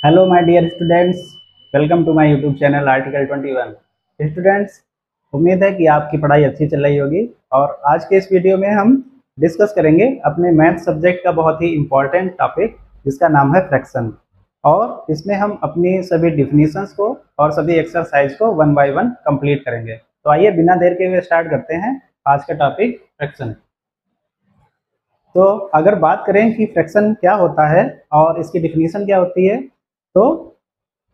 Hello my dear students, welcome to my YouTube channel article 21। Students, उम्मीद है कि आपकी पढ़ाई अच्छी चल रही होगी। और आज के इस वीडियो में हम डिस्कस करेंगे अपने मैथ सब्जेक्ट का बहुत ही इम्पॉर्टेंट टॉपिक, जिसका नाम है फ्रैक्शन। और इसमें हम अपनी सभी डिफिनीशंस को और सभी एक्सरसाइज को वन बाय वन कंप्लीट करेंगे। तो आइए बिना देर के हुए स्टार्ट करते हैं आज का टॉपिक फ्रैक्शन। तो अगर बात करें कि फ्रैक्शन क्या होता है और इसकी डिफिनीशन क्या होती है, तो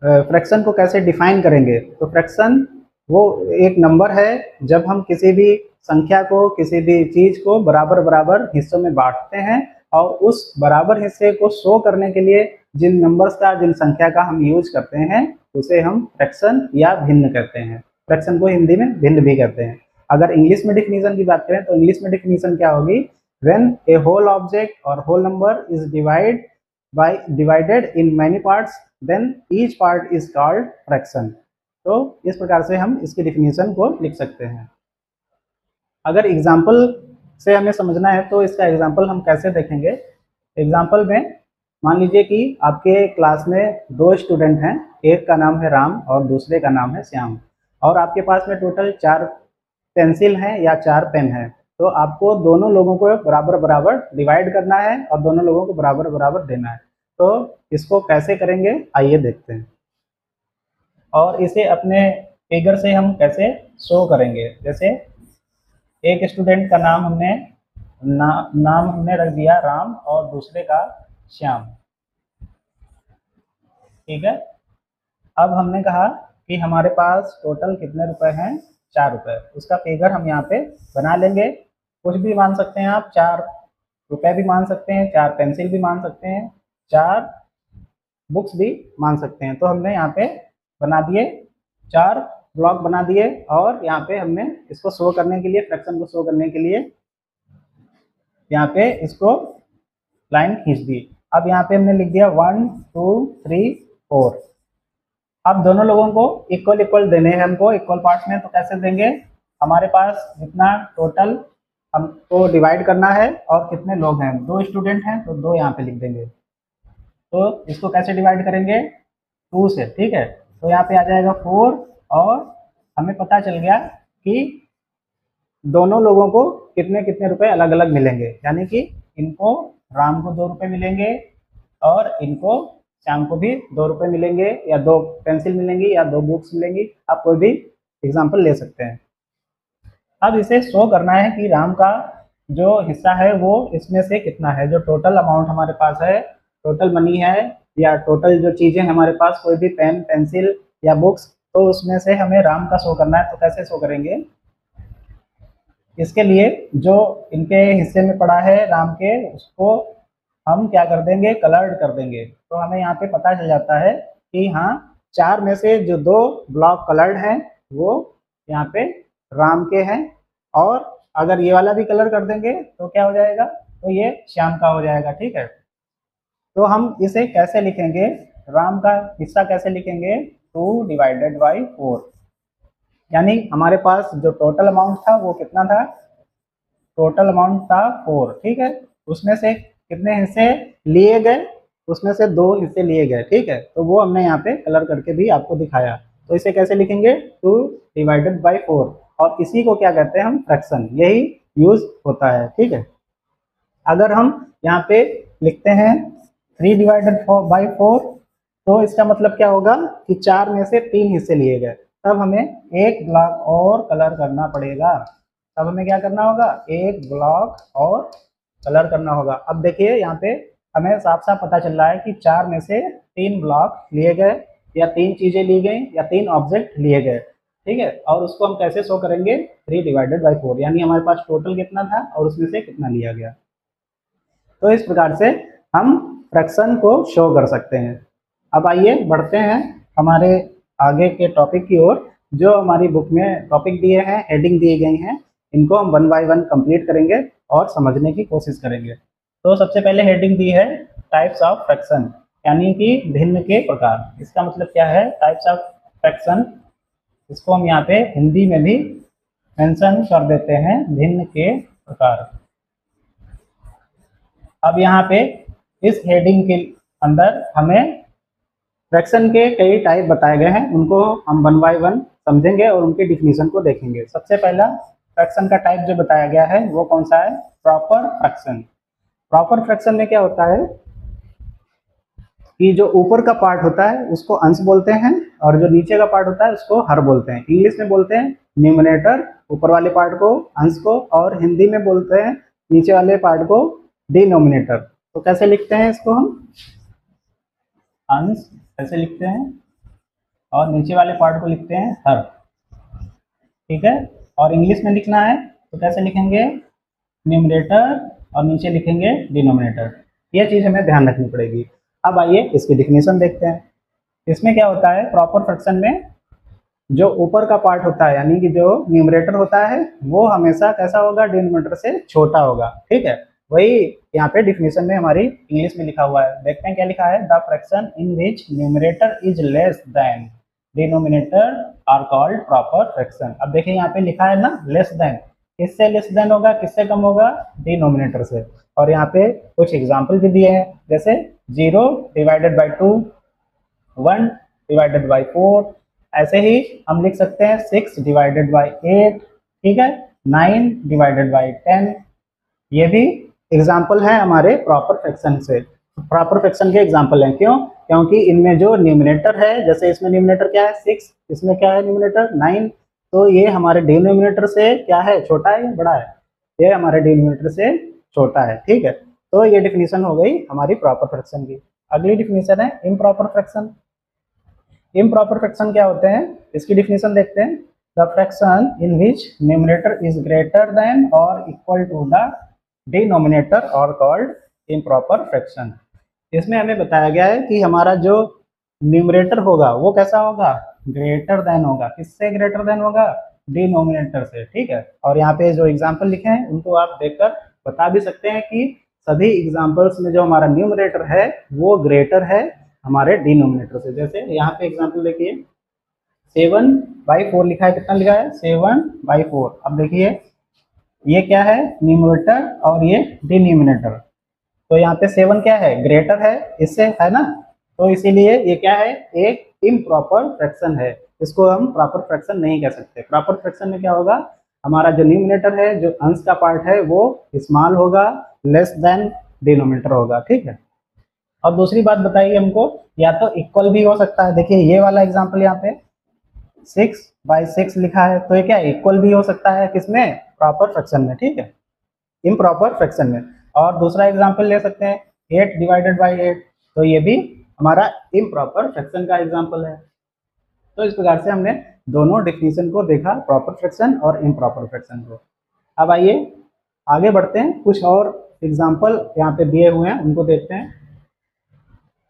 फ्रैक्शन को कैसे डिफाइन करेंगे। तो फ्रैक्शन वो एक नंबर है जब हम किसी भी संख्या को, किसी भी चीज को बराबर बराबर हिस्सों में बांटते हैं और उस बराबर हिस्से को शो करने के लिए जिन नंबर्स का, जिन संख्या का हम यूज करते हैं उसे हम फ्रैक्शन या भिन्न कहते हैं। फ्रैक्शन को हिंदी में भिन्न भी कहते हैं। अगर इंग्लिश में डिफिनीशन की बात करें तो इंग्लिश में डिफिनीशन क्या होगी? व्हेन ए होल ऑब्जेक्ट और whole number is divided in many parts, then each part is called fraction। तो इस प्रकार से हम इसकी डिफिनीशन को लिख सकते हैं। अगर एग्जाम्पल से हमें समझना है तो इसका एग्जाम्पल हम कैसे देखेंगे। एग्जाम्पल में मान लीजिए कि आपके क्लास में दो स्टूडेंट हैं, एक का नाम है राम और दूसरे का नाम है श्याम, और आपके पास में टोटल 4 पेंसिल हैं या 4 पेन हैं। तो आपको दोनों लोगों को बराबर बराबर डिवाइड करना है और दोनों लोगों को बराबर बराबर देना है। तो इसको कैसे करेंगे आइए देखते हैं, और इसे अपने फिगर से हम कैसे शो करेंगे। जैसे एक स्टूडेंट का नाम नाम हमने रख दिया राम और दूसरे का श्याम, ठीक है। अब हमने कहा कि हमारे पास टोटल कितने रुपए हैं? 4 रुपए। उसका फिगर हम यहाँ पे बना लेंगे। कुछ भी मान सकते हैं आप, 4 रुपए भी मान सकते हैं, 4 पेंसिल भी मान सकते हैं, 4 बुक्स भी मान सकते हैं। तो हमने यहाँ पे बना दिए, 4 ब्लॉक बना दिए, और यहाँ पे हमने इसको शो करने के लिए, फ्रैक्शन को शो करने के लिए यहाँ पे इसको लाइन खींच दी। अब यहाँ पे हमने लिख दिया 1 2 3 4। अब दोनों लोगों को इक्वल इक्वल देने हैं हमको, इक्वल पार्ट्स में। तो कैसे देंगे? हमारे पास जितना टोटल हमको डिवाइड करना है और कितने लोग हैं, 2 स्टूडेंट हैं तो 2 यहाँ पे लिख देंगे। तो इसको कैसे डिवाइड करेंगे? 2 से, ठीक है। तो यहाँ पे आ जाएगा 4, और हमें पता चल गया कि दोनों लोगों को कितने कितने रुपए अलग अलग मिलेंगे। यानी कि इनको, राम को 2 रुपए मिलेंगे और इनको, श्याम को भी 2 रुपए मिलेंगे, या 2 पेंसिल मिलेंगी, या 2 बुक्स मिलेंगी। आप कोई भी एग्जाम्पल ले सकते हैं। अब इसे शो करना है कि राम का जो हिस्सा है वो इसमें से कितना है। जो टोटल अमाउंट हमारे पास है, टोटल मनी है, या टोटल जो चीज़ें हमारे पास, कोई भी पेन, पेंसिल या बुक्स, तो उसमें से हमें राम का शो करना है। तो कैसे शो करेंगे? इसके लिए जो इनके हिस्से में पड़ा है राम के, उसको हम क्या कर देंगे? कलर्ड कर देंगे। तो हमें यहाँ पे पता चल जाता है कि हाँ, 4 में से जो 2 ब्लॉक कलर्ड हैं वो यहाँ पे राम के हैं, और अगर ये वाला भी कलर कर देंगे तो क्या हो जाएगा? तो ये श्याम का हो जाएगा, ठीक है। तो हम इसे कैसे लिखेंगे? राम का हिस्सा कैसे लिखेंगे? 2 डिवाइडेड बाई 4। यानी हमारे पास जो टोटल अमाउंट था वो कितना था? टोटल अमाउंट था 4, ठीक है। उसमें से कितने हिस्से लिए गए? उसमें से 2 हिस्से लिए गए, ठीक है। तो वो हमने यहाँ पे कलर करके भी आपको दिखाया। तो इसे कैसे लिखेंगे? 2 डिवाइडेड बाई 4। और इसी को क्या कहते हैं हम? फ्रैक्शन। यही यूज होता है, ठीक है। अगर हम यहाँ पे लिखते हैं 3 डिवाइडेड बाई 4, तो इसका मतलब क्या होगा कि 4 में से 3 हिस्से लिए गए। तब हमें एक ब्लॉक और कलर करना पड़ेगा। तब हमें क्या करना होगा? एक ब्लॉक और कलर करना होगा। अब देखिए यहाँ पे हमें साफ साफ पता चल रहा है कि 4 में से 3 ब्लॉक लिए गए, या 3 चीजें ली गई, या 3 ऑब्जेक्ट लिए गए, ठीक है। और उसको हम कैसे शो करेंगे? 3 डिवाइडेड बाई 4। यानी हमारे पास टोटल कितना था और उसमें से कितना लिया गया। तो इस प्रकार से हम फ्रैक्शन को शो कर सकते हैं। अब आइए बढ़ते हैं हमारे आगे के टॉपिक की ओर। जो हमारी बुक में टॉपिक दिए हैं, हेडिंग दी गई हैं, इनको हम 1 बाय 1 कंप्लीट करेंगे और समझने की कोशिश करेंगे। तो सबसे पहले हेडिंग दी है टाइप्स ऑफ फ्रैक्शन, यानी कि भिन्न के प्रकार। इसका मतलब क्या है? टाइप्स ऑफ फ्रैक्शन, इसको हम यहाँ पे हिंदी में भी मेंशन कर देते हैं, भिन्न के प्रकार। अब यहाँ पे इस हेडिंग के अंदर हमें फ्रैक्शन के कई टाइप बताए गए हैं, उनको हम वन बाय वन समझेंगे और उनकी डिफिनीशन को देखेंगे। सबसे पहला फ्रैक्शन का टाइप जो बताया गया है वो कौन सा है? Proper fraction. प्रॉपर फ्रैक्शन में क्या होता है कि जो ऊपर का पार्ट होता है उसको अंश बोलते हैं और जो नीचे का पार्ट होता है उसको हर बोलते हैं। इंग्लिश में बोलते हैं न्यूमरेटर, ऊपर वाले पार्ट को, अंश को, और हिंदी में बोलते हैं नीचे वाले पार्ट को डिनोमिनेटर। तो कैसे लिखते हैं इसको हम? अंश ऐसे लिखते हैं और नीचे वाले पार्ट को लिखते हैं हर। ठीक है, और इंग्लिश में लिखना है तो कैसे लिखेंगे? न्यूमरेटर और नीचे लिखेंगे डिनोमिनेटर। ये चीज़ हमें ध्यान रखनी पड़ेगी। अब आइए इसकी डिफिनीशन देखते हैं। इसमें क्या होता है? प्रॉपर फ्रैक्शन में जो ऊपर का पार्ट होता है यानी कि जो न्यूमरेटर होता है वो हमेशा कैसा होगा? डिनोमिनेटर से छोटा होगा। ठीक है, वही यहाँ पे डिफिनीशन में हमारी इंग्लिश में लिखा हुआ है। देखते हैं क्या लिखा है? The fraction in which numerator is less than denominator are called proper fraction. अब देखिए यहाँ पे लिखा है ना लेस देन, किससे लेस देन होगा? किससे कम होगा? डिनोमिनेटर से। और यहाँ पे कुछ एग्जाम्पल भी दिए हैं, जैसे 0 डिवाइडेड बाई 2, 1 डिवाइडेड बाई 4, ऐसे ही हम लिख सकते हैं 6 डिवाइडेड बाई 8, ठीक है, 9 डिवाइडेड बाई 10। ये भी एग्जाम्पल है हमारे प्रॉपर फ्रैक्शन से, प्रॉपर फ्रैक्शन के एग्जाम्पल हैं। क्यों? क्योंकि इनमें जो न्यूमरेटर है, जैसे इसमें न्यूमरेटर क्या है? 6, इसमें क्या है न्यूमरेटर? 9, तो ये हमारे डिनोमिनेटर से क्या है? छोटा है या बड़ा है? ये हमारे डिनोमिनेटर से छोटा है। ठीक है, तो ये डिफिनीशन हो गई हमारी प्रॉपर फ्रैक्शन की। अगली डिफिनीशन है इम्प्रॉपर फ्रैक्शन। इम्प्रॉपर फ्रैक्शन क्या होते हैं? इसकी डिफिनीशन देखते हैं। The fraction in which numerator is greater then और इक्वल टू द डिनोमिनेटर और कॉल्ड इम्प्रॉपर फ्रैक्शन। इसमें हमें बताया गया है कि हमारा जो न्यूमरेटर होगा वो कैसा होगा? ग्रेटर देन होगा। किससे ग्रेटर देन होगा? डिनोमिनेटर से। ठीक है, और यहाँ पे जो एग्जाम्पल लिखे हैं उनको आप देखकर बता भी सकते हैं कि सभी एग्जाम्पल्स में जो हमारा न्यूमरेटर है वो ग्रेटर है हमारे डिनोमिनेटर से। जैसे यहाँ पे एग्जाम्पल देखिए 7/4 लिखा है, कितना लिखा है? 7/4। अब देखिए ये क्या है? न्यूमरेटर और ये डिनोमिनेटर। तो यहाँ पे 7 क्या है? ग्रेटर है इससे, है ना? तो इसीलिए ये क्या है? एक इम्प्रॉपर फ्रैक्शन है। इसको हम प्रॉपर फ्रैक्शन नहीं कह सकते। प्रॉपर फ्रैक्शन में क्या होगा? हमारा जो न्यूमरेटर है, जो अंश का पार्ट है, वो स्मॉल होगा, लेस देन डिनोमिनेटर होगा। ठीक है, और दूसरी बात बताइए हमको, या तो इक्वल भी हो सकता है। देखिए ये वाला एग्जाम्पल यहाँ पे 6/6 लिखा है, तो ये क्या इक्वल भी हो सकता है? किसमें? प्रॉपर फ्रैक्शन में। ठीक है, इम्प्रॉपर फ्रैक्शन में। और दूसरा एग्जाम्पल ले सकते हैं 8 डिवाइडेड बाई 8, तो ये भी हमारा इम्प्रॉपर फ्रैक्शन का एग्जाम्पल है। तो इस प्रकार से हमने दोनों डिफिनीशन को देखा, प्रॉपर फ्रैक्शन और इम्प्रॉपर फ्रैक्शन को। अब आइए आगे बढ़ते हैं, कुछ और एग्जाम्पल यहाँ पे दिए हुए हैं उनको देखते हैं।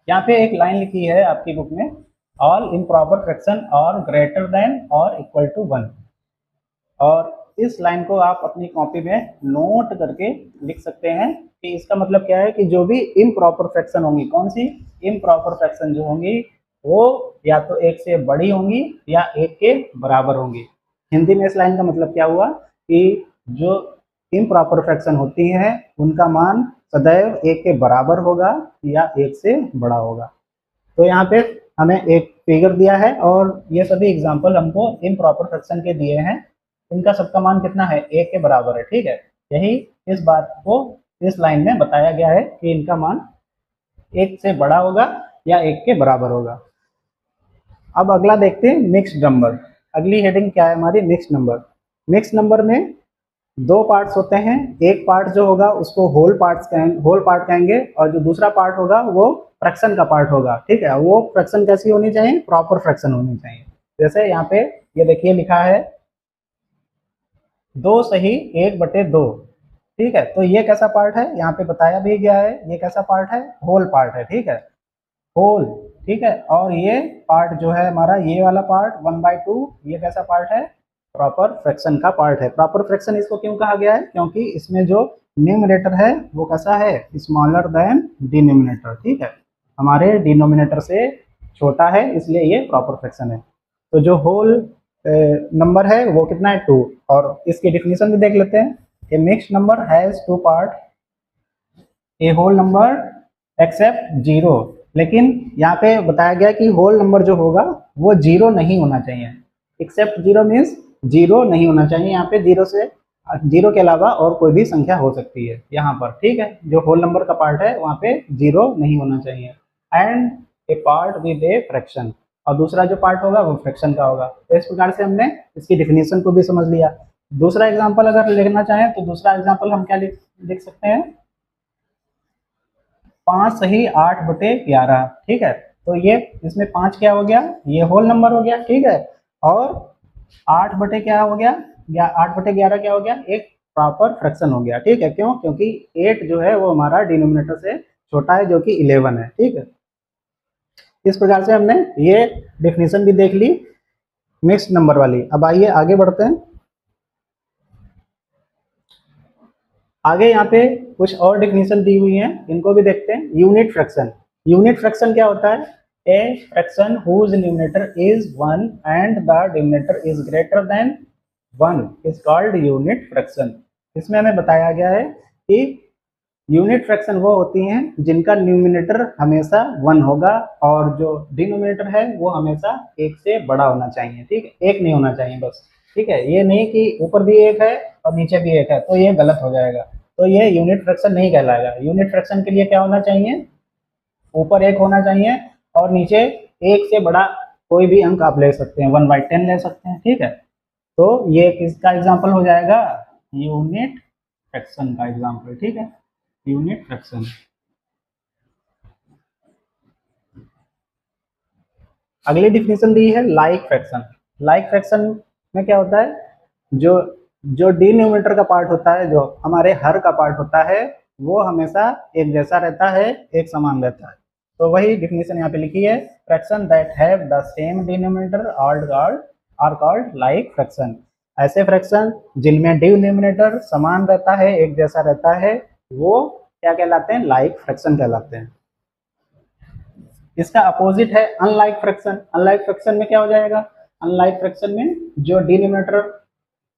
यहाँ पे एक लाइन लिखी है आपकी बुक में, ऑल इम्प्रॉपर फ्रैक्शन और ग्रेटर देन और इक्वल टू 1। और इस लाइन को आप अपनी कॉपी में नोट करके लिख सकते हैं कि इसका मतलब क्या है कि जो भी इम्प्रॉपर फ्रैक्शन होंगी, कौन सी इम्प्रॉपर फ्रैक्शन जो होंगी वो या तो 1 से बड़ी होंगी या 1 के बराबर होंगी। हिंदी में इस लाइन का मतलब क्या हुआ कि जो इम्प्रॉपर फ्रैक्शन होती हैं उनका मान सदैव 1 के बराबर होगा या 1 से बड़ा होगा। तो यहाँ पे हमें एक फिगर दिया है और ये सभी एग्जाम्पल हमको इम्प्रॉपर फ्रैक्शन के दिए हैं। इनका सबका मान कितना है? 1 के बराबर है। ठीक है, यही इस बात को इस लाइन में बताया गया है कि इनका मान 1 से बड़ा होगा या 1 के बराबर होगा। अब अगला देखते हैं मिक्स्ड नंबर। अगली हेडिंग क्या है हमारी? Mixed number. मिक्स्ड नंबर में दो पार्ट्स होते हैं। एक पार्ट जो होगा उसको होल पार्ट कहेंगे और जो दूसरा पार्ट होगा वो फ्रैक्शन का पार्ट होगा। ठीक है, वो फ्रैक्शन कैसी होनी चाहिए? प्रॉपर फ्रैक्शन होनी चाहिए। जैसे यहाँ पे ये देखिए लिखा है 2/1/2। ठीक है, तो ये कैसा पार्ट है? यहाँ पे बताया भी गया है ये कैसा पार्ट है? होल पार्ट है। ठीक है, होल। ठीक है, और ये पार्ट जो है हमारा, ये वाला पार्ट 1/2, ये कैसा पार्ट है? प्रॉपर फ्रैक्शन का पार्ट है। प्रॉपर फ्रैक्शन इसको क्यों कहा गया है? क्योंकि इसमें जो न्यूमरेटर है वो कैसा है? Smaller than denominator. ठीक है, हमारे डिनोमिनेटर से छोटा है, इसलिए ये प्रॉपर फ्रैक्शन है। तो जो होल नंबर है वो कितना है? 2। और इसकी डिफिनीशन भी देख लेते हैं। A mixed number has 2 part, a whole number except 0 लेकिन यहाँ पे बताया गया कि होल नंबर जो होगा वो जीरो नहीं होना चाहिए। एक्सेप्ट जीरो मीन्स जीरो नहीं होना चाहिए। यहाँ पे जीरो के अलावा और कोई भी संख्या हो सकती है यहाँ पर, ठीक है। जो होल नंबर का पार्ट है वहाँ पे जीरो नहीं होना चाहिए। And A part with a fraction, और दूसरा जो पार्ट होगा वो फ्रैक्शन का होगा। तो इस प्रकार से हमने इसकी डिफिनीशन को भी समझ लिया। दूसरा एग्जाम्पल अगर लिखना चाहें तो दूसरा एग्जाम्पल हम क्या लिख सकते हैं, 5 सही 8/11, ठीक है। तो ये इसमें 5 क्या हो गया, ये होल नंबर हो गया, ठीक है। और 8 बटे क्या हो गया, 8/11 क्या हो गया, एक प्रॉपर फ्रैक्शन हो गया, ठीक है। क्यों, क्योंकि 8 जो है वो हमारा डिनोमिनेटर से छोटा है जो कि 11 है, ठीक है। इस प्रकार से हमने ये डेफिनेशन भी देख ली मिक्स्ड नंबर वाली। अब आइए आगे बढ़ते हैं। आगे यहाँ पे कुछ और डेफिनेशन दी हुई है, इनको भी देखते हैं। यूनिट फ्रैक्शन, यूनिट फ्रैक्शन क्या होता है, a fraction whose numerator is 1 and the denominator is greater than 1 is called unit fraction. इसमें हमें बताया गया है कि यूनिट फ्रैक्शन वो होती हैं जिनका न्यूमिनेटर हमेशा 1 होगा और जो डिनोमिनेटर है वो हमेशा 1 से बड़ा होना चाहिए, ठीक है। 1 नहीं होना चाहिए बस, ठीक है। ये नहीं कि ऊपर भी 1 है और नीचे भी 1 है, तो ये गलत हो जाएगा, तो ये यूनिट फ्रैक्शन नहीं कहलाएगा। यूनिट फ्रैक्शन के लिए क्या होना चाहिए, ऊपर 1 होना चाहिए और नीचे 1 से बड़ा कोई भी अंक आप ले सकते हैं, 1/10 ले सकते हैं, ठीक है। तो ये किसका एग्जाम्पल हो जाएगा, यूनिट फ्रैक्शन का एग्जाम्पल, ठीक है, यूनिट फ्रैक्शन। अगली डिफिनेशन दी है लाइक फ्रैक्शन। लाइक फ्रैक्शन में क्या होता है, जो जो डिनोमिनेटर का पार्ट होता है, जो हमारे हर का पार्ट होता है, वो हमेशा एक जैसा रहता है, एक समान रहता है। तो वही डिफिनेशन यहाँ पे लिखी है, fraction that have the same denominator are called like fraction. ऐसे फ्रैक्शन जिनमें डिनोमिनेटर समान रहता है, एक जैसा रहता है, वो क्या कहलाते हैं, लाइक फ्रैक्शन कहलाते हैं। इसका अपोजिट है अनलाइक फ्रैक्शन। अनलाइक फ्रैक्शन में क्या हो जाएगा, अनलाइक फ्रैक्शन में जो डिनोमिनेटर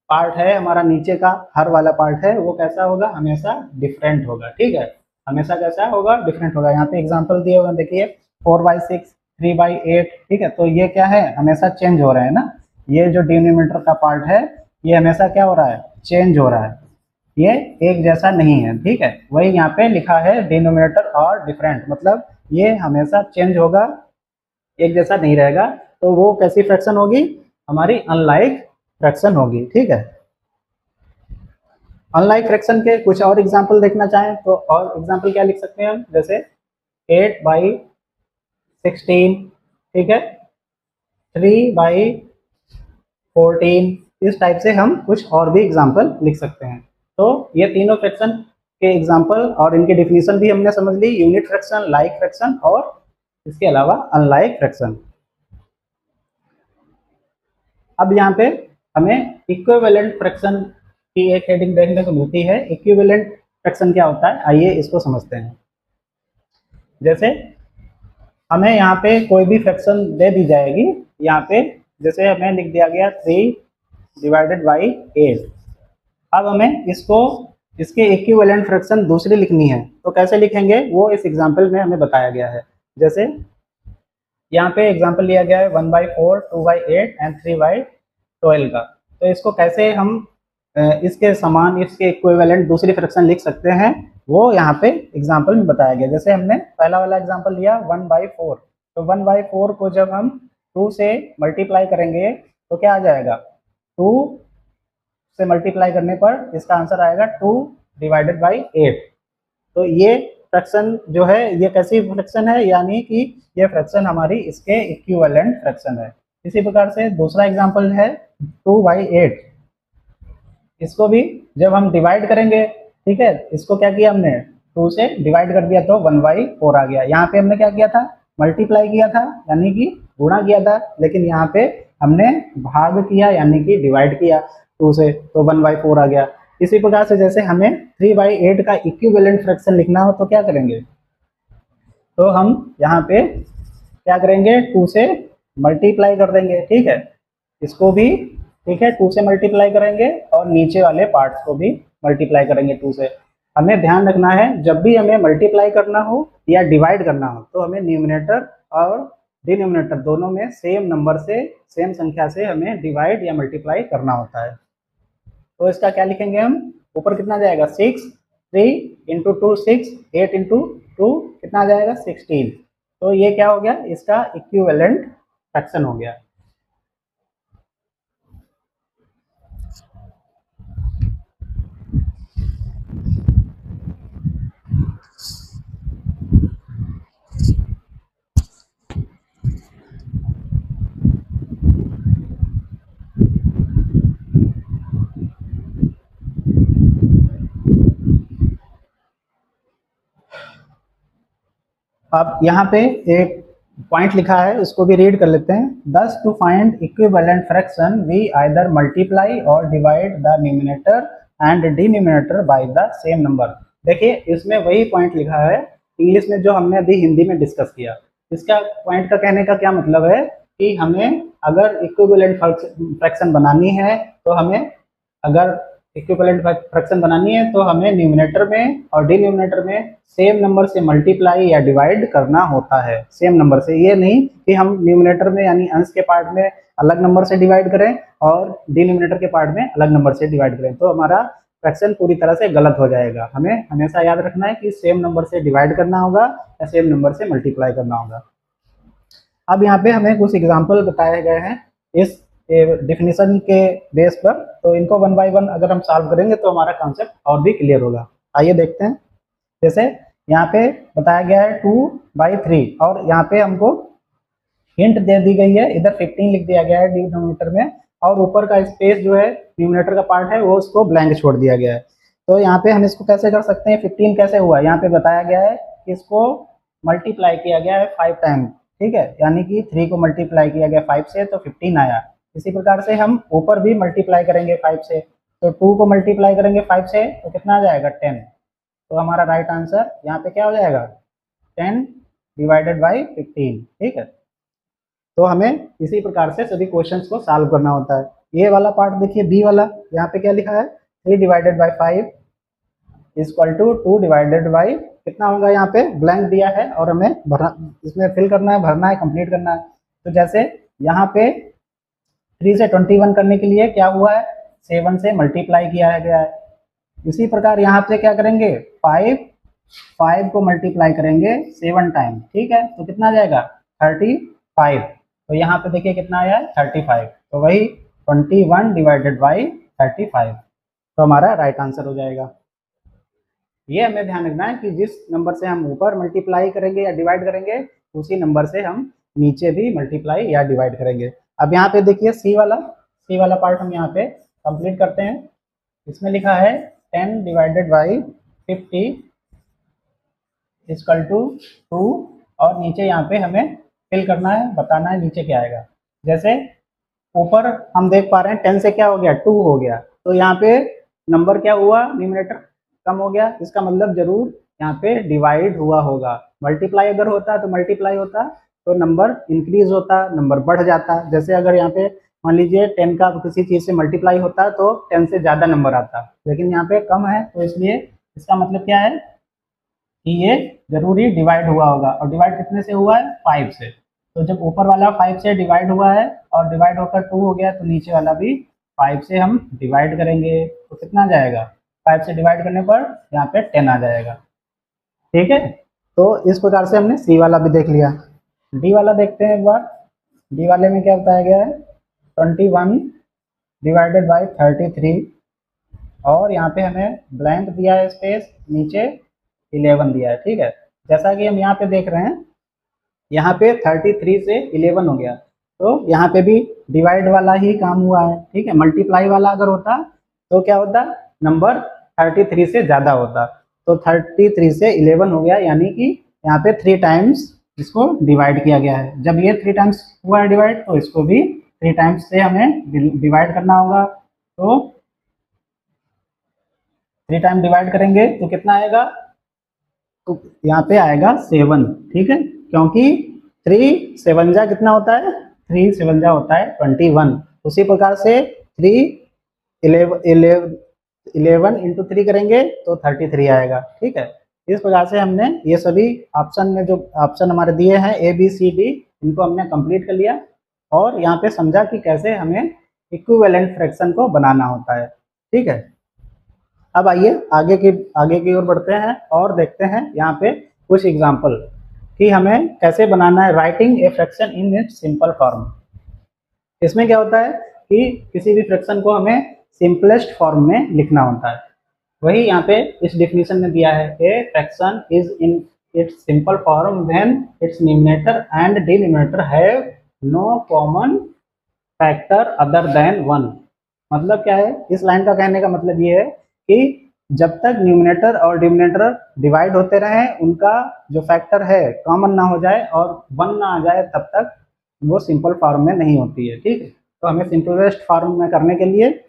पार्ट है हमारा नीचे का हर वाला पार्ट है, वो कैसा होगा, हमेशा डिफरेंट होगा, ठीक है। हमेशा कैसा होगा, डिफरेंट होगा। यहाँ पे एग्जांपल दिए हुए देखिए, 4/6, 3/8, ठीक है। तो ये क्या है, हमेशा चेंज हो रहे हैं ना। ये जो डिनोमिनेटर का पार्ट है ये हमेशा क्या हो रहा है, चेंज हो रहा है, ये एक जैसा नहीं है, ठीक है। वही यहाँ पे लिखा है डिनोमिनेटर और डिफरेंट, मतलब ये हमेशा चेंज होगा, एक जैसा नहीं रहेगा। तो वो कैसी फ्रैक्शन होगी, हमारी अनलाइक फ्रैक्शन होगी, ठीक है। अनलाइक फ्रैक्शन के कुछ और एग्जांपल देखना चाहें तो और एग्जांपल क्या लिख सकते हैं हम, जैसे 8/16, ठीक है, 3/14, इस टाइप से हम कुछ और भी एग्जांपल लिख सकते हैं। तो ये तीनों फ्रैक्शन के एग्जांपल और इनके डिफिनीशन भी हमने समझ ली, यूनिट फ्रैक्शन, लाइक फ्रैक्शन और इसके अलावा अनलाइक फ्रैक्शन। अब यहाँ पे हमें इक्विवेलेंट फ्रैक्शन की एक हेडिंग देखने को मिलती है। इक्विवेलेंट फ्रैक्शन क्या होता है, आइए इसको समझते हैं। जैसे हमें यहाँ पे कोई भी फ्रैक्शन दे दी जाएगी, यहाँ पे जैसे हमें लिख दिया गया 3/8। अब हमें इसके इक्विवेलेंट फ्रैक्शन दूसरी लिखनी है, तो कैसे लिखेंगे वो इस एग्जाम्पल में हमें बताया गया है। जैसे यहाँ पे एग्जाम्पल लिया गया है 1/4, 2/8 एंड 3/12 का। तो इसको कैसे हम इसके समान, इसके इक्विवेलेंट दूसरी फ्रैक्शन लिख सकते हैं, वो यहाँ पे एग्जाम्पल में बताया गया। जैसे हमने पहला वाला एग्जाम्पल लिया 1/4, तो 1/4 को जब हम 2 से मल्टीप्लाई करेंगे तो क्या आ जाएगा, 2 से मल्टीप्लाई करने पर इसका आंसर आएगा 2/8। तो ये फ्रैक्शन जो है ये कैसी फ्रैक्शन है, यानी कि ये फ्रैक्शन हमारी इसके इक्विवेलेंट फ्रैक्शन है। इसी प्रकार से दूसरा एग्जांपल है 2/8। इसको भी जब हम डिवाइड करेंगे, ठीक है, इसको क्या किया हमने, 2 से डिवाइड कर दिया तो 1/4 आ गया। यहाँ पे हमने क्या किया था, मल्टीप्लाई किया था, यानी कि गुणा किया था, लेकिन यहाँ पे हमने भाग किया यानी कि डिवाइड किया 2 से, तो 1/4 आ गया। इसी प्रकार से जैसे हमें 3/8 का इक्विवेलेंट फ्रैक्शन लिखना हो तो क्या करेंगे, तो हम यहाँ पे क्या करेंगे, 2 से मल्टीप्लाई कर देंगे, ठीक है, इसको भी, ठीक है, 2 से मल्टीप्लाई करेंगे और नीचे वाले पार्ट्स को भी मल्टीप्लाई करेंगे 2 से। हमें ध्यान रखना है जब भी हमें मल्टीप्लाई करना हो या डिवाइड करना हो तो हमें न्यूमरेटर और डिनोमिनेटर दोनों में सेम नंबर से, सेम संख्या से हमें डिवाइड या मल्टीप्लाई करना होता है। तो इसका क्या लिखेंगे हम, ऊपर कितना जाएगा 6, 3 इंटू 2 6, 8 इंटू 2 कितना आ जाएगा 16। तो ये क्या हो गया, इसका इक्विवेलेंट फ्रैक्शन हो गया। अब यहाँ पे एक पॉइंट लिखा है, उसको भी रीड कर लेते हैं। Thus to find equivalent fraction we either multiply और divide the numerator and denominator by the same number. देखिए इसमें वही पॉइंट लिखा है इंग्लिश में जो हमने अभी हिंदी में डिस्कस किया। इसका पॉइंट का कहने का क्या मतलब है कि हमें अगर इक्विवेलेंट फ्रैक्शन बनानी है तो हमें, अगर इक्विवेलेंट फ्रैक्शन बनानी है तो हमें न्यूमरेटर में और डिनोमिनेटर में सेम नंबर से मल्टीप्लाई या डिवाइड करना होता है, सेम नंबर से। ये नहीं कि हम न्यूमरेटर में यानी अंश के पार्ट में अलग नंबर से डिवाइड करें और डिनोमिनेटर के पार्ट में अलग नंबर से डिवाइड करें, तो हमारा फ्रैक्शन पूरी तरह से गलत हो जाएगा। हमें हमेशा याद रखना है कि सेम नंबर से डिवाइड करना होगा या सेम नंबर से मल्टीप्लाई करना होगा। अब यहाँ पे हमें कुछ एग्जाम्पल बताए गए हैं इस डेफिनेशन के बेस पर, तो इनको वन बाय वन अगर हम सॉल्व करेंगे तो हमारा कॉन्सेप्ट और भी क्लियर होगा। आइए देखते हैं। जैसे यहाँ पे बताया गया है 2/3 और यहाँ पे हमको हिंट दे दी गई है, इधर 15 लिख दिया गया है डिनोमिनेटर में और ऊपर का स्पेस जो है न्यूमरेटर का पार्ट है वो उसको ब्लैंक छोड़ दिया गया है। तो यहाँ पे हम इसको कैसे कर सकते हैं, 15 कैसे हुआ, यहाँ पे बताया गया है कि इसको मल्टीप्लाई किया गया है 5 टाइम, ठीक है, यानी कि 3 को मल्टीप्लाई किया गया 5 से तो 15 आया। इसी प्रकार से हम ऊपर भी मल्टीप्लाई करेंगे 5 से, तो 2 को मल्टीप्लाई करेंगे 5 से तो कितना आ जाएगा 10। तो हमारा राइट आंसर यहाँ पे क्या हो जाएगा 10 डिवाइडेड बाई 15, ठीक है। तो हमें इसी प्रकार से सभी क्वेश्चंस को सॉल्व करना होता है। ये वाला पार्ट देखिए बी वाला, यहाँ पे क्या लिखा है 3 divided by 5 equal to 2 divided by कितना होगा, यहाँ पे ब्लैंक दिया है और हमें भरना, इसमें फिल करना है, भरना है, कंप्लीट करना है। तो जैसे यहाँ पे 3 से 21 करने के लिए क्या हुआ है 7 से मल्टीप्लाई किया गया है। इसी प्रकार यहाँ पे क्या करेंगे 5 को मल्टीप्लाई करेंगे 7 टाइम, ठीक है, तो कितना आ जाएगा 35। तो यहाँ पे देखिए कितना आया है 35, तो वही 21 डिवाइडेड बाई 35, तो हमारा राइट आंसर हो जाएगा। ये हमें ध्यान रखना है कि जिस नंबर से हम ऊपर मल्टीप्लाई करेंगे या डिवाइड करेंगे उसी नंबर से हम नीचे भी मल्टीप्लाई या डिवाइड करेंगे। अब यहाँ पे देखिए सी वाला पार्ट हम यहाँ पे कंप्लीट करते हैं। इसमें लिखा है 10 डिवाइडेड बाई 50 इक्वल टू 2 और नीचे यहाँ पे हमें फिल करना है, बताना है नीचे क्या आएगा। जैसे ऊपर हम देख पा रहे हैं 10 से क्या हो गया 2 हो गया, तो यहाँ पे नंबर क्या हुआ न्यूमरेटर कम हो गया, इसका मतलब जरूर यहाँ पे डिवाइड हुआ होगा। मल्टीप्लाई अगर होता तो मल्टीप्लाई होता तो नंबर इंक्रीज होता, नंबर बढ़ जाता। जैसे अगर यहाँ पे मान लीजिए 10 का किसी चीज़ से मल्टीप्लाई होता तो 10 से ज़्यादा नंबर आता, लेकिन यहाँ पे कम है तो इसलिए इसका मतलब क्या है कि ये जरूरी डिवाइड हुआ होगा। और डिवाइड कितने से हुआ है 5 से, तो जब ऊपर वाला 5 से डिवाइड हुआ है और डिवाइड होकर 2 हो गया तो नीचे वाला भी 5 से हम डिवाइड करेंगे तो कितना आ जाएगा 5 से डिवाइड करने पर यहाँ पे 10 आ जाएगा, ठीक है। तो इस प्रकार से हमने सी वाला भी देख लिया। डी वाला देखते हैं एक बार। डी वाले में क्या बताया गया है 21 डिवाइडेड बाई 33 और यहाँ पे हमें ब्लैंक दिया है स्पेस, नीचे 11 दिया है, ठीक है। जैसा कि हम यहाँ पे देख रहे हैं यहाँ पे 33 से 11 हो गया, तो यहाँ पे भी डिवाइड वाला ही काम हुआ है, ठीक है। मल्टीप्लाई वाला अगर होता तो क्या होता नंबर 33 से ज़्यादा होता, तो 33 से 11 हो गया, यानी कि यहाँ पे 3 टाइम्स इसको डिवाइड किया गया है। जब ये 3 टाइम्स हुआ है डिवाइड तो इसको भी 3 टाइम्स से हमें डिवाइड करना होगा। तो 3 टाइम डिवाइड करेंगे तो कितना आएगा, तो यहाँ पे आएगा 7, ठीक है, क्योंकि 3 7 जा कितना होता है 3 7 जा होता है 21। उसी प्रकार से 3 11 11 इंटू 3 करेंगे तो 33 आएगा। ठीक है, इस प्रकार से हमने ये सभी ऑप्शन में जो ऑप्शन हमारे दिए हैं ए बी सी डी, इनको हमने कंप्लीट कर लिया और यहाँ पे समझा कि कैसे हमें इक्विवेलेंट फ्रैक्शन को बनाना होता है। ठीक है, अब आइए आगे की ओर बढ़ते हैं और देखते हैं यहाँ पे कुछ एग्जाम्पल कि हमें कैसे बनाना है writing a fraction in its simple form. इसमें क्या होता है कि किसी भी फ्रैक्शन को हमें सिंपलेस्ट फॉर्म में लिखना होता है। वही यहाँ पे इस डिफिनीशन में दिया है, a fraction is in its simple form when its numerator and denominator have no common factor other than 1। मतलब क्या है, इस लाइन का कहने का मतलब ये है कि जब तक न्यूमरेटर और डिनोमिनेटर डिवाइड होते रहे, उनका जो फैक्टर है कॉमन ना हो जाए और 1 ना आ जाए, तब तक वो सिंपल फॉर्म में नहीं होती है। ठीक है, तो हमें सिंपलेस्ट फॉर्म में करने के लिए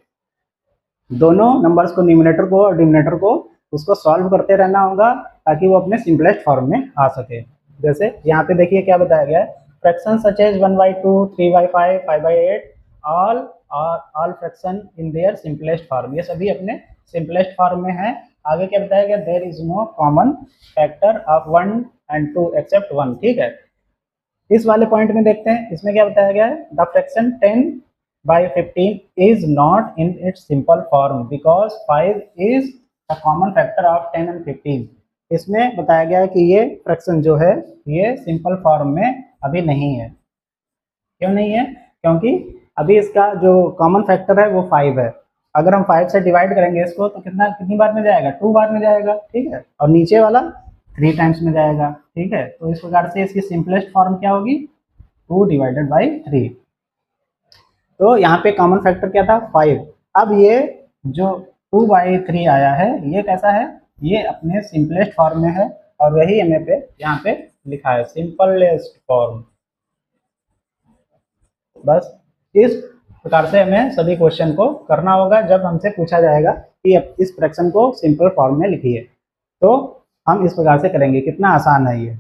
दोनों नंबर्स को, न्यूमरेटर को और डिनोमिनेटर को, उसको सॉल्व करते रहना होगा ताकि वो अपने सिंपलेस्ट फॉर्म में आ सके। जैसे यहाँ पे देखिए क्या बताया गया है, fraction such as 1/2, 3/5, 5/8 all fraction in their simplest form, ये सभी अपने सिंपलेस्ट फॉर्म में है। आगे क्या बताया गया, there is no common factor of 1 and 2 except 1। ठीक है, इस वाले पॉइंट में देखते हैं, इसमें क्या बताया गया है, the fraction 10/15 is not in its simple form because 5 is a common factor of 10 and 15। इसमें बताया गया है कि ये फ्रैक्शन जो है ये सिंपल फॉर्म में अभी नहीं है। क्यों नहीं है, क्योंकि अभी इसका जो कॉमन फैक्टर है वो 5 है। अगर हम 5 से डिवाइड करेंगे इसको तो कितनी बार में जाएगा, 2 बार में जाएगा। ठीक है, और नीचे वाला 3 टाइम्स में जाएगा। ठीक है, तो इस प्रकार से इसकी सिंपलेस्ट फॉर्म क्या होगी, 2/3। तो यहाँ पे कॉमन फैक्टर क्या था, 5। अब ये जो 2/3 आया है, ये कैसा है, ये अपने सिंपलेस्ट फॉर्म में है और वही हमें पे यहाँ पे लिखा है सिंपलेस्ट फॉर्म। बस इस प्रकार से हमें सभी क्वेश्चन को करना होगा जब हमसे पूछा जाएगा कि इस फ्रैक्शन को सिंपल फॉर्म में लिखिए, तो हम इस प्रकार से करेंगे। कितना आसान है ये।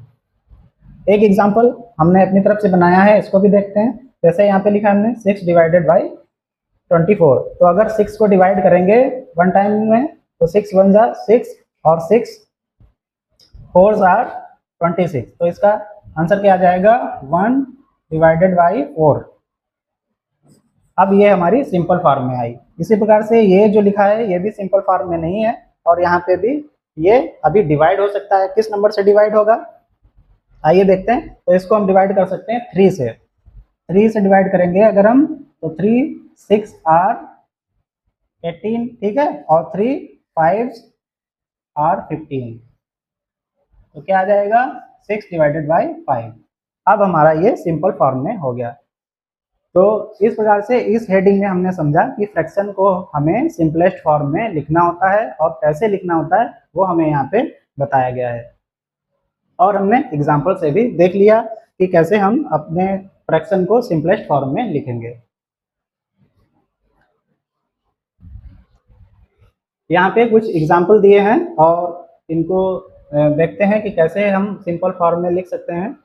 एक एग्जांपल हमने अपनी तरफ से बनाया है, इसको भी देखते हैं। जैसे यहाँ पे लिखा हमने 6/24। तो अगर 6 को डिवाइड करेंगे वन टाइम में तो 6 1 जा 6 और 6 4 आर 26। तो इसका आंसर क्या आ जाएगा, 1/4। अब ये हमारी सिंपल फॉर्म में आई। इसी प्रकार से ये जो लिखा है ये भी सिंपल फॉर्म में नहीं है और यहाँ पे भी ये अभी डिवाइड हो सकता है। किस नंबर से डिवाइड होगा, आइए देखते हैं। तो इसको हम डिवाइड कर सकते हैं 3 से। 3 से डिवाइड करेंगे अगर हम तो 3 6 आर 18। ठीक है, और 3 5 आर 15। तो क्या आ जाएगा, 6/5। अब हमारा ये सिंपल फॉर्म में हो गया। तो इस प्रकार से इस हेडिंग में हमने समझा कि फ्रैक्शन को हमें सिंपलेस्ट फॉर्म में लिखना होता है और कैसे लिखना होता है वो हमें यहाँ पे बताया गया है। और हमने एग्जाम्पल से भी देख लिया कि कैसे हम अपने फ्रैक्शन को सिंपलेस्ट फॉर्म में लिखेंगे। यहाँ पे कुछ एग्जाम्पल दिए हैं और इनको देखते हैं कि कैसे हम सिंपल फॉर्म में लिख सकते हैं।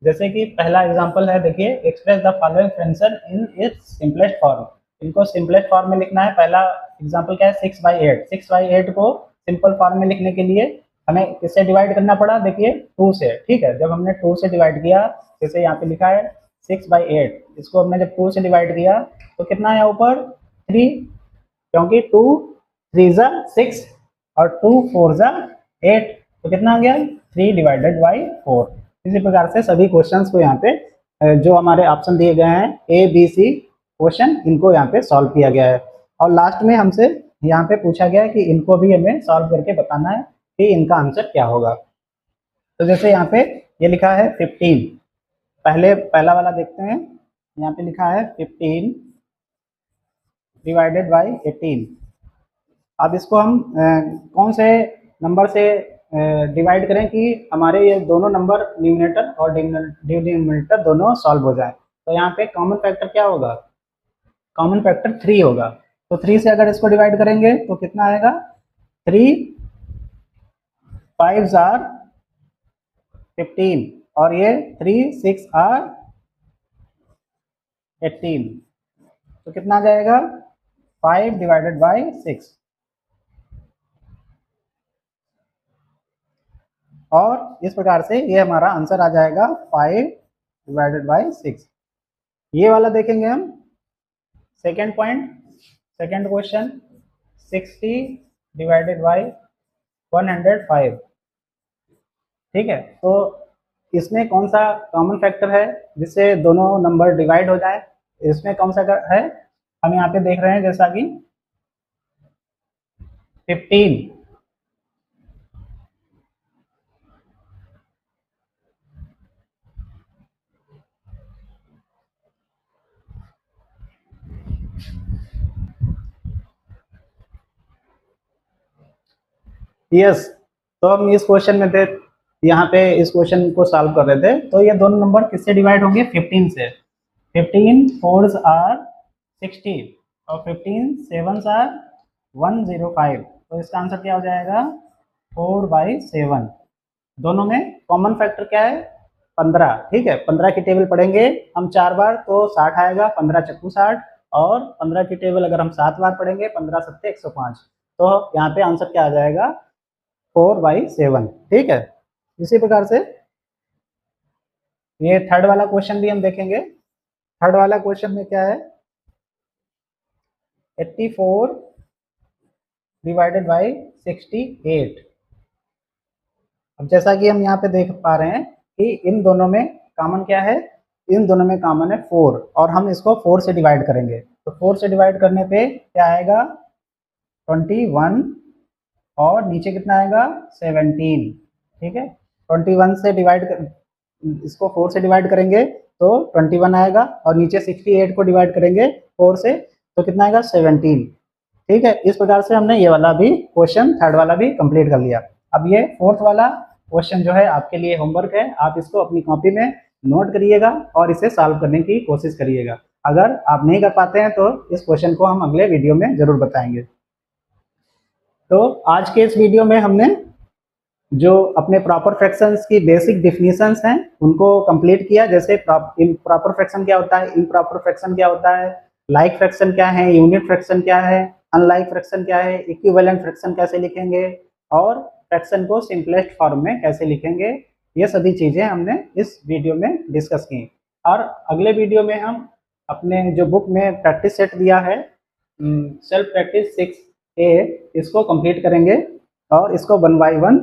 जैसे कि पहला एग्जांपल है, देखिए, express the following fraction in its simplest form. इनको सिंपलेस्ट फॉर्म में लिखना है। पहला एग्जांपल क्या है, 6/8। 6/8 को सिंपल फॉर्म में लिखने के लिए हमें किससे डिवाइड करना पड़ा, देखिए 2 से। ठीक है, जब हमने 2 से डिवाइड किया, जैसे यहाँ पे लिखा है 6/8, इसको हमने जब 2 से डिवाइड किया तो कितना आया ऊपर, 3, क्योंकि 2 3 जा 6 और 2 4 जा 8, तो कितना आ गया, 3/4। इसी प्रकार से सभी क्वेश्चंस को यहाँ पे जो हमारे ऑप्शन दिए गए हैं ए बी सी क्वेश्चन, इनको यहाँ पे सॉल्व किया गया है। और लास्ट में हमसे यहाँ पे पूछा गया है कि इनको भी हमें सॉल्व करके बताना है कि इनका आंसर क्या होगा। तो जैसे यहाँ पे ये लिखा है 15, पहला वाला देखते हैं। यहाँ पे लिखा है 15/18। अब इसको हम कौन से नंबर से डिवाइड करें कि हमारे ये दोनों नंबर न्यूमरेटर और डिनोमिनेटर दोनों सॉल्व हो जाए। तो यहाँ पे कॉमन फैक्टर क्या होगा, कॉमन फैक्टर 3 होगा। तो 3 से अगर इसको डिवाइड करेंगे तो कितना आएगा, 3 5 आर 15 और ये 3 6 आर 18। तो कितना आ जाएगा, 5/6। और इस प्रकार से ये हमारा आंसर आ जाएगा 5/6। ये वाला देखेंगे हम सेकेंड पॉइंट, सेकेंड क्वेश्चन 60/105। ठीक है, तो इसमें कौन सा कॉमन फैक्टर है जिससे दोनों नंबर डिवाइड हो जाए? इसमें कौन सा है? हम यहाँ पे देख रहे हैं जैसा कि 15। यस, तो हम इस क्वेश्चन में थे, यहाँ पे इस क्वेश्चन को सॉल्व कर रहे थे, तो ये दोनों नंबर किससे डिवाइड होंगे? 15 से। 15 4s आर 60 और 15 7s आर 105। तो इसका आंसर क्या हो जाएगा? 4/7। दोनों में कॉमन फैक्टर क्या है? 15। ठीक है, 15 की टेबल पढ़ेंगे हम 4 बार तो 60 आएगा, 15 चक्कू 60, और 15 की टेबल अगर हम 7 बार पढ़ेंगे 15 7 105, तो यहाँ पे आंसर क्या आ जाएगा? 4/7। ठीक है, इसी प्रकार से ये थर्ड वाला क्वेश्चन भी हम देखेंगे। थर्ड वाला क्वेश्चन में क्या है? 84/68। अब जैसा कि हम यहाँ पे देख पा रहे हैं कि इन दोनों में कॉमन क्या है? इन दोनों में कॉमन है 4, और हम इसको 4 से डिवाइड करेंगे, तो 4 से डिवाइड करने पे क्या आएगा? 21, और नीचे कितना आएगा? 17। ठीक है, 21 से डिवाइड इसको 4 से डिवाइड करेंगे तो 21 आएगा, और नीचे 68 को डिवाइड करेंगे 4 से तो कितना आएगा? 17। ठीक है, इस प्रकार से हमने ये वाला भी क्वेश्चन, थर्ड वाला भी कंप्लीट कर लिया। अब ये फोर्थ वाला क्वेश्चन जो है आपके लिए होमवर्क है, आप इसको अपनी कॉपी में नोट करिएगा और इसे सॉल्व करने की कोशिश करिएगा। अगर आप नहीं कर पाते हैं तो इस क्वेश्चन को हम अगले वीडियो में जरूर बताएंगे। तो आज के इस वीडियो में हमने जो अपने प्रॉपर फ्रैक्शंस की बेसिक डिफिनीशंस हैं उनको कंप्लीट किया, जैसे प्रॉपर फ्रैक्शन क्या होता है, इम्प्रॉपर फ्रैक्शन क्या होता है, लाइक फ्रैक्शन क्या है, यूनिट फ्रैक्शन क्या है, अनलाइक फ्रैक्शन क्या है, इक्विवेलेंट फ्रैक्शन कैसे लिखेंगे, और फ्रैक्शन को सिंपलेस्ट फॉर्म में कैसे लिखेंगे, ये सभी चीज़ें हमने इस वीडियो में डिस्कस की। और अगले वीडियो में हम अपने जो बुक में प्रैक्टिस सेट दिया है, सेल्फ प्रैक्टिस 6A, इसको कंप्लीट करेंगे और इसको 1 बाय 1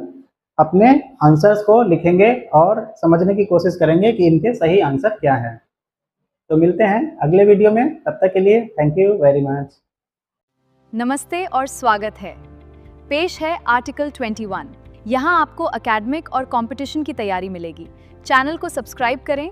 अपने आंसर्स को लिखेंगे और समझने की कोशिश करेंगे कि इनके सही आंसर क्या है। तो मिलते हैं अगले वीडियो में, तब तक के लिए थैंक यू वेरी मच। नमस्ते और स्वागत है। पेश है आर्टिकल 21। यहाँ आपको एकेडमिक और कंपटीशन की तैयारी मिलेगी। चैनल को सब्सक्राइब करें